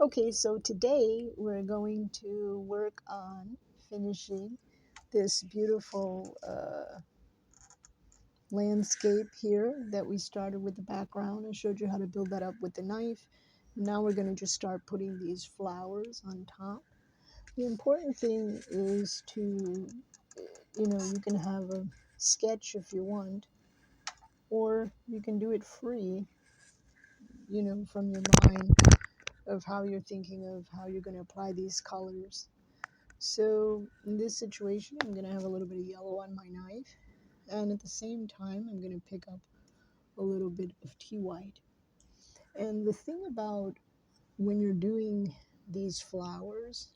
Okay, so today we're going to work on finishing this beautiful landscape here that we started with the background. I showed you how to build that up with the knife. Now we're going to just start putting these flowers on top. The important thing is to, you can have a sketch if you want, or you can do it free, from your mind of how you're thinking of how you're going to apply these colors. So in this situation, I'm going to have a little bit of yellow on my knife, and at the same time, I'm going to pick up a little bit of tea white. And the thing about when you're doing these flowers,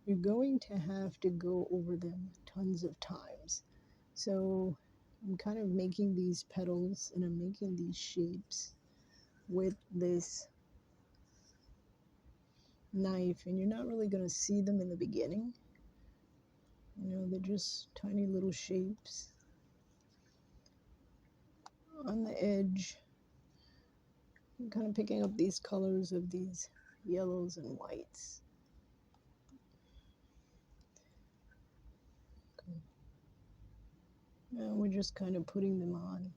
you're going to have to go over them tons of times. So I'm kind of making these petals and I'm making these shapes with this knife, and you're not really going to see them in the beginning. They're just tiny little shapes on the edge. I'm kind of picking up these colors of these yellows and whites. Okay. And we're just kind of putting them on.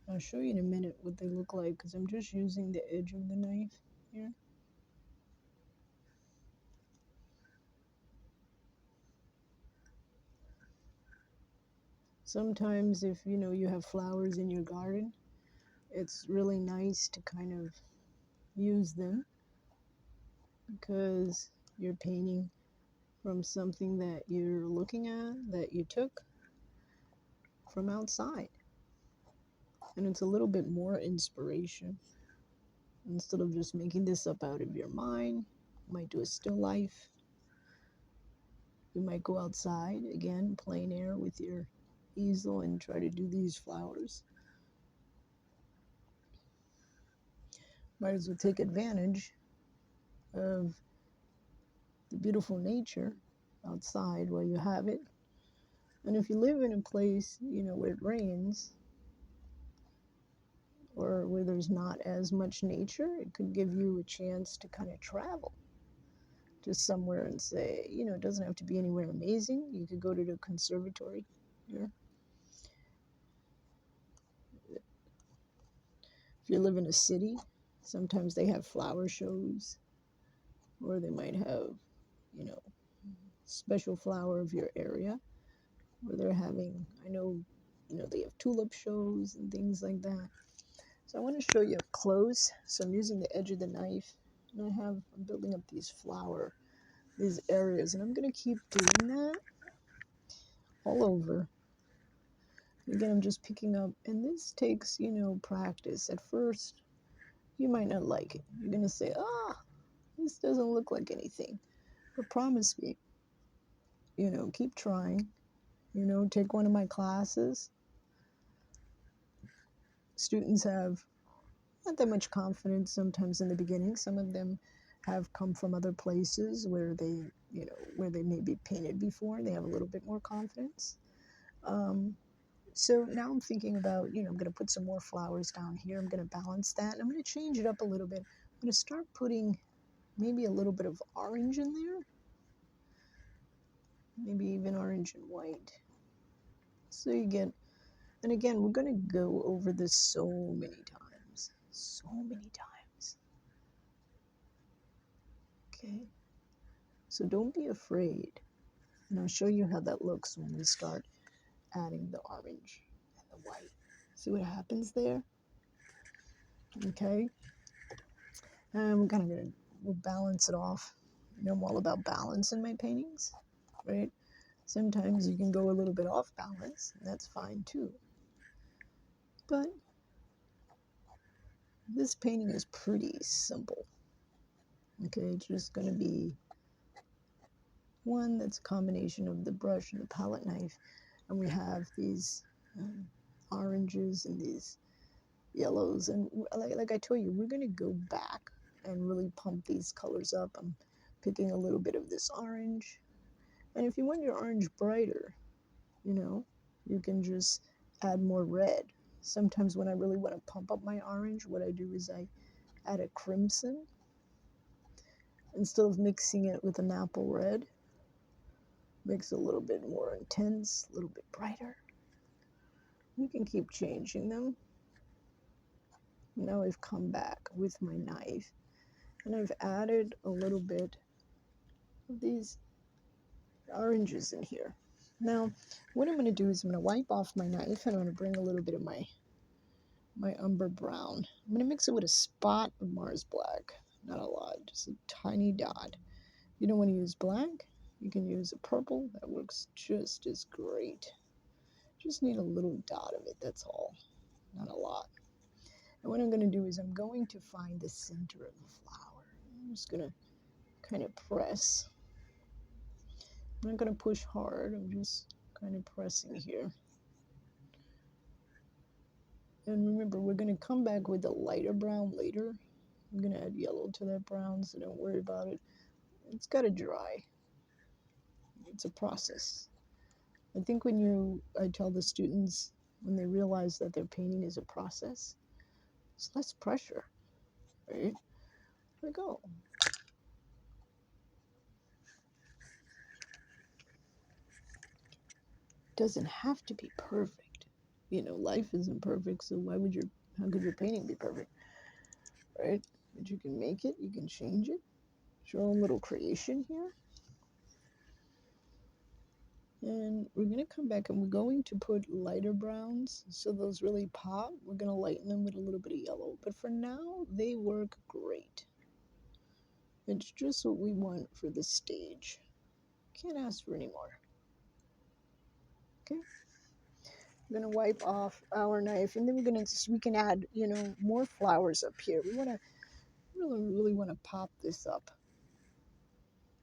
I'll show you in a minute what they look like because I'm just using the edge of the knife here. Sometimes if you have flowers in your garden, it's really nice to kind of use them because you're painting from something that you're looking at that you took from outside. And it's a little bit more inspiration. Instead of just making this up out of your mind, you might do a still life. You might go outside, again, plein air with your easel and try to do these flowers. Might as well take advantage of the beautiful nature outside while you have it. And if you live in a place, where it rains or where there's not as much nature, it could give you a chance to kind of travel just somewhere and say, it doesn't have to be anywhere amazing. You could go to the conservatory here. If you live in a city, sometimes they have flower shows, or they might have, special flower of your area, where they're having, I know, they have tulip shows and things like that. So I want to show you up close. So I'm using the edge of the knife, and I'm building up these areas, and I'm going to keep doing that all over. Again, I'm just picking up, and this takes, practice. At first, you might not like it. You're going to say, this doesn't look like anything. But promise me, keep trying. Take one of my classes. Students have not that much confidence sometimes in the beginning. Some of them have come from other places where they maybe painted before. They have a little bit more confidence. So now I'm thinking about, I'm going to put some more flowers down here. I'm going to balance that. And I'm going to change it up a little bit. I'm going to start putting maybe a little bit of orange in there. Maybe even orange and white. So you get, and again, we're going to go over this so many times. So many times. Okay. So don't be afraid. And I'll show you how that looks when we start adding the orange and the white. See what happens there? Okay. And we're kind of we'll balance it off. I'm all about balance in my paintings, right? Sometimes you can go a little bit off balance, and that's fine too. But this painting is pretty simple. Okay, it's just going to be one that's a combination of the brush and the palette knife, and we have these oranges and these yellows, and like I told you, we're going to go back and really pump these colors up. I'm picking a little bit of this orange, and if you want your orange brighter, you can just add more red. Sometimes when I really want to pump up my orange, what I do is I add a crimson, instead of mixing it with an apple red, makes it a little bit more intense, a little bit brighter. You can keep changing them. Now I've come back with my knife and I've added a little bit of these oranges in here. Now, what I'm going to do is I'm going to wipe off my knife and I'm going to bring a little bit of my umber brown. I'm going to mix it with a spot of Mars Black. Not a lot, just a tiny dot. You don't want to use black, you can use a purple. That works just as great. Just need a little dot of it, that's all. Not a lot. And what I'm going to do is I'm going to find the center of the flower. I'm just going to kind of press. I'm not going to push hard. I'm just kind of pressing here. And remember, we're going to come back with a lighter brown later. I'm going to add yellow to that brown, so don't worry about it. It's got to dry. It's a process. I think I tell the students, when they realize that their painting is a process, it's less pressure, right? There we go. Doesn't have to be perfect. You know, life isn't perfect, so how could your painting be perfect, right? But you can make it, you can change it. It's your own little creation here. And we're going to come back and we're going to put lighter browns so those really pop. We're going to lighten them with a little bit of yellow. But for now, they work great. It's just what we want for the stage. Can't ask for any more. Okay. We're going to wipe off our knife and then we can add, more flowers up here. We want to really want to pop this up.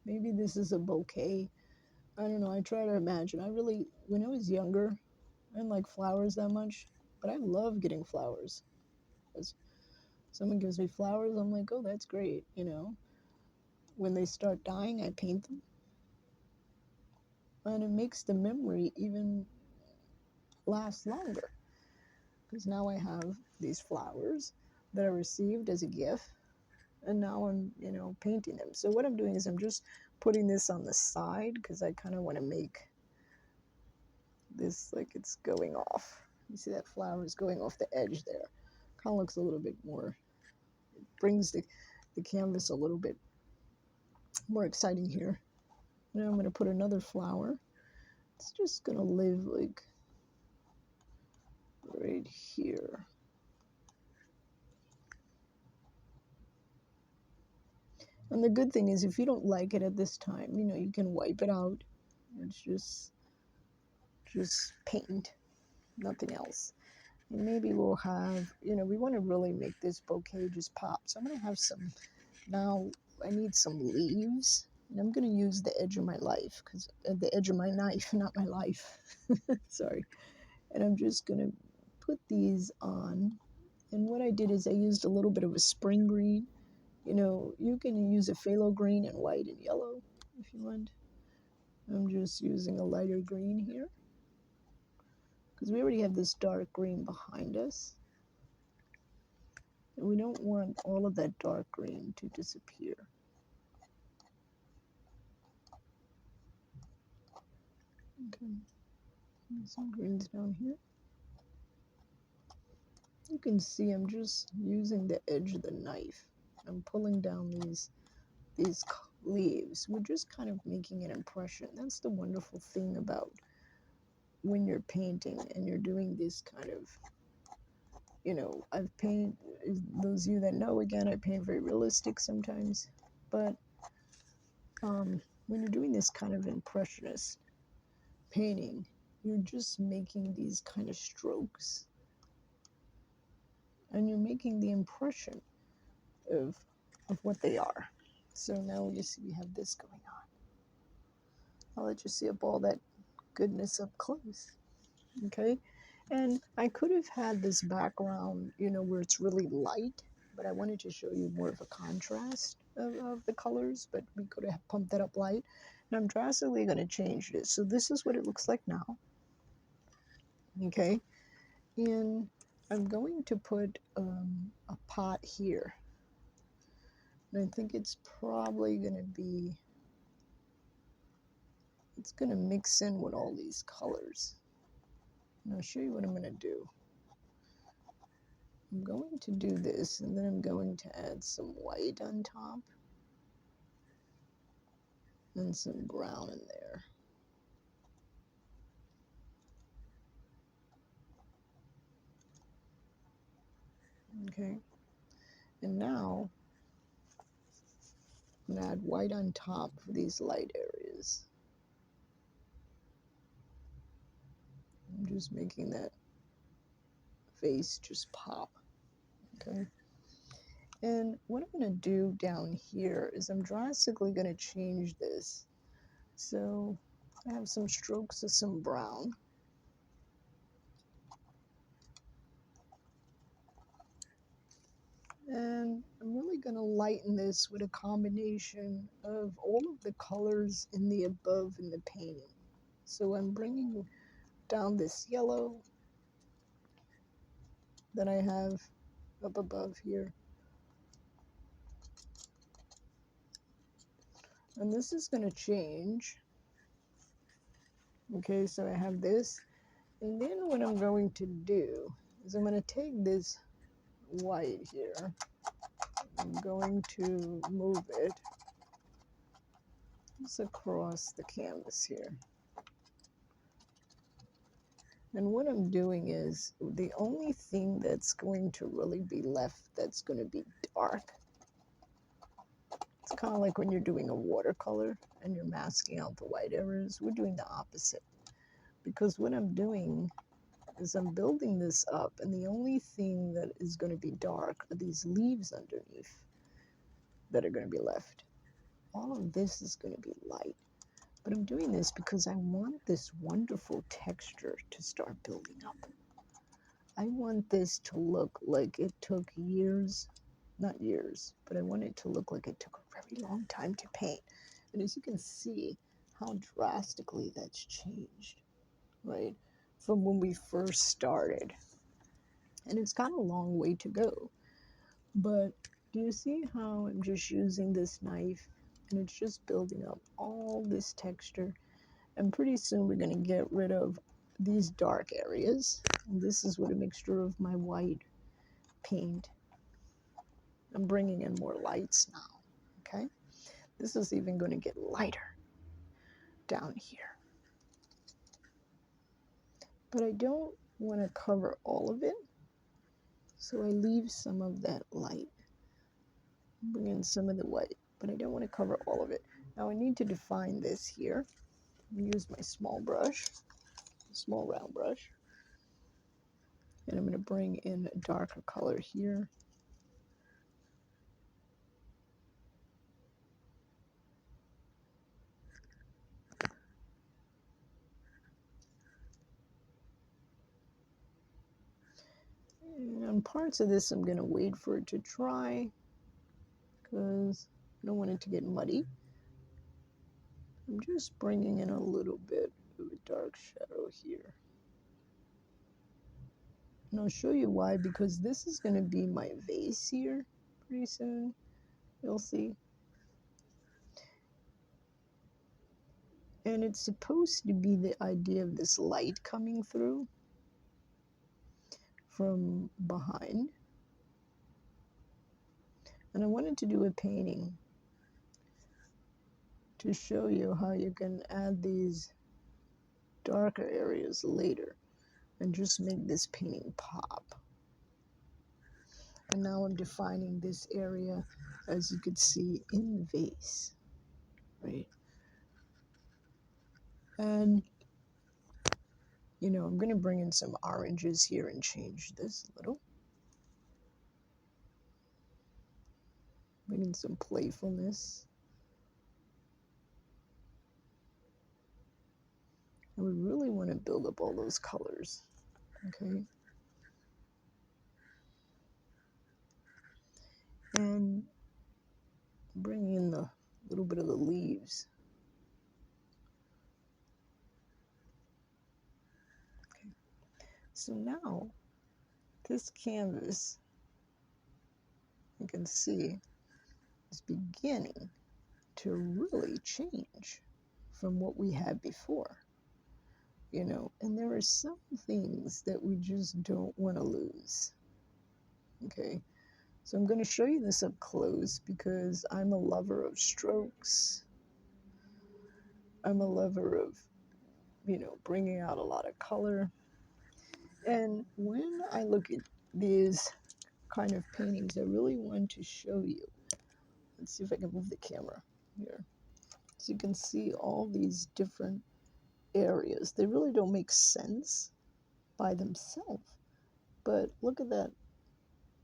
Maybe this is a bouquet. I don't know. I try to imagine. When I was younger, I didn't like flowers that much, but I love getting flowers. As someone gives me flowers, I'm like, oh, that's great. When they start dying, I paint them. And it makes the memory even last longer. Because now I have these flowers that I received as a gift. And now I'm, painting them. So what I'm doing is I'm just putting this on the side because I kind of want to make this like it's going off. You see that flower is going off the edge there. Kind of looks a little bit more, it brings the canvas a little bit more exciting here. Now I'm going to put another flower. It's just going to live like right here. And the good thing is if you don't like it at this time, you can wipe it out. It's just paint, nothing else. And maybe we'll have, we want to really make this bouquet just pop. So I'm going to have now I need some leaves. And I'm going to use the edge of my life, because the edge of my knife, not my life. Sorry. And I'm just going to put these on. And what I did is I used a little bit of a spring green. You can use a phthalo green and white and yellow if you want. I'm just using a lighter green here because we already have this dark green behind us. And we don't want all of that dark green to disappear. Okay, some greens down here. You can see I'm just using the edge of the knife. I'm pulling down these leaves. We're just kind of making an impression. That's the wonderful thing about when you're painting and you're doing this kind of, I've painted, those of you that know, again, I paint very realistic sometimes, but when you're doing this kind of impressionist painting, you're just making these kind of strokes and you're making the impression of what they are. So now you see we have this going on. I'll let you see up all that goodness up close. Okay, and I could have had this background, where it's really light, but I wanted to show you more of a contrast of the colors, but we could have pumped that up light. And I'm drastically going to change this. So this is what it looks like now. Okay, and I'm going to put a pot here. And I think it's probably going to be, it's going to mix in with all these colors. And I'll show you what I'm going to do. I'm going to do this, and then I'm going to add some white on top and some brown in there. Okay, and now I'm going to add white on top for these light areas. I'm just making that face just pop. Okay, and what I'm going to do down here is I'm drastically going to change this. So I have some strokes of some brown. And I'm really going to lighten this with a combination of all of the colors in the above in the painting. So I'm bringing down this yellow that I have up above here. And this is going to change. Okay, so I have this. And then what I'm going to do is I'm going to take this white here. I'm going to move it just across the canvas here. And what I'm doing is the only thing that's going to really be left that's going to be dark. It's kind of like when you're doing a watercolor and you're masking out the white areas. We're doing the opposite. Because what I'm doing is I'm building this up, and the only thing that is going to be dark are these leaves underneath that are going to be left. All of this is going to be light. But I'm doing this because I want this wonderful texture to start building up. I want this to look like it took years, not years, but I want it to look like it took a very long time to paint. And as you can see, how drastically that's changed, right? From when we first started. And it's got a long way to go. But do you see how I'm just using this knife and it's just building up all this texture? And pretty soon we're going to get rid of these dark areas. And this is with a mixture of my white paint. I'm bringing in more lights now, okay? This is even going to get lighter down here. But I don't want to cover all of it, so I leave some of that light. Bring in some of the white, but I don't want to cover all of it. Now I need to define this here. Use my small brush, small round brush. And I'm going to bring in a darker color here. And on parts of this, I'm going to wait for it to dry because I don't want it to get muddy. I'm just bringing in a little bit of a dark shadow here. And I'll show you why, because this is going to be my vase here pretty soon. You'll see. And it's supposed to be the idea of this light coming through from behind. And I wanted to do a painting to show you how you can add these darker areas later and just make this painting pop. And now I'm defining this area, as you could see, in the vase, right? And, you know, I'm going to bring in some oranges here and change this a little. Bring in some playfulness. And we really want to build up all those colors, okay? And bring in the little bit of the leaves. Okay. So now, this canvas, you can see, is beginning to really change from what we had before, and there are some things that we just don't want to lose. Okay, so I'm going to show you this up close because I'm a lover of strokes. I'm a lover of, bringing out a lot of color. And when I look at these kind of paintings, I really want to show you. Let's see if I can move the camera here. So you can see all these different areas. They really don't make sense by themselves. But look at that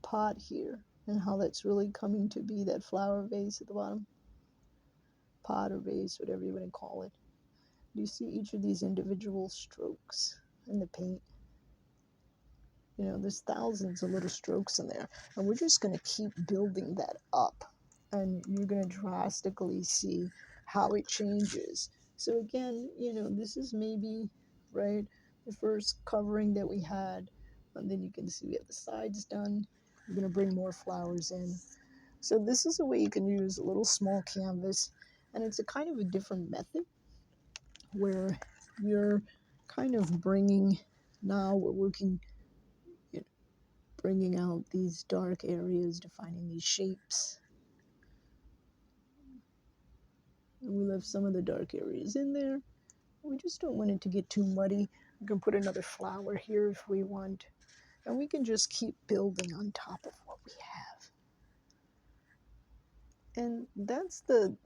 pot here and how that's really coming to be, that flower vase at the bottom. Pot or vase, whatever you want to call it. Do you see each of these individual strokes in the paint? There's thousands of little strokes in there. And we're just going to keep building that up. And you're going to drastically see how it changes. So again, this is maybe, right, the first covering that we had. And then you can see we have the sides done. We're going to bring more flowers in. So this is a way you can use a little small canvas. And it's a kind of a different method where you're kind of bringing, now we're working, bringing out these dark areas, defining these shapes. And we left some of the dark areas in there. We just don't want it to get too muddy. We can put another flower here if we want. And we can just keep building on top of what we have. And that's the,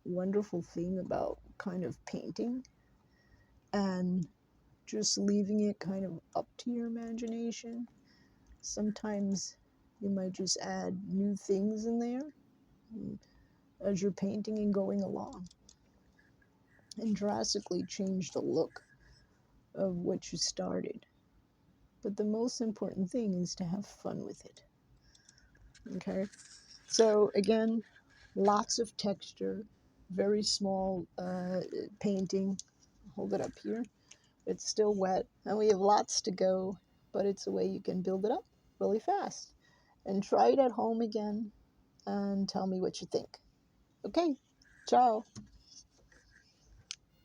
wonderful thing about kind of painting and just leaving it kind of up to your imagination. Sometimes you might just add new things in there as you're painting and going along, and drastically change the look of what you started. But the most important thing is to have fun with it. Okay, so again, lots of texture, very small painting. Hold it up here. It's still wet, and we have lots to go, but it's a way you can build it up really fast. And try it at home again and tell me what you think. Okay, ciao.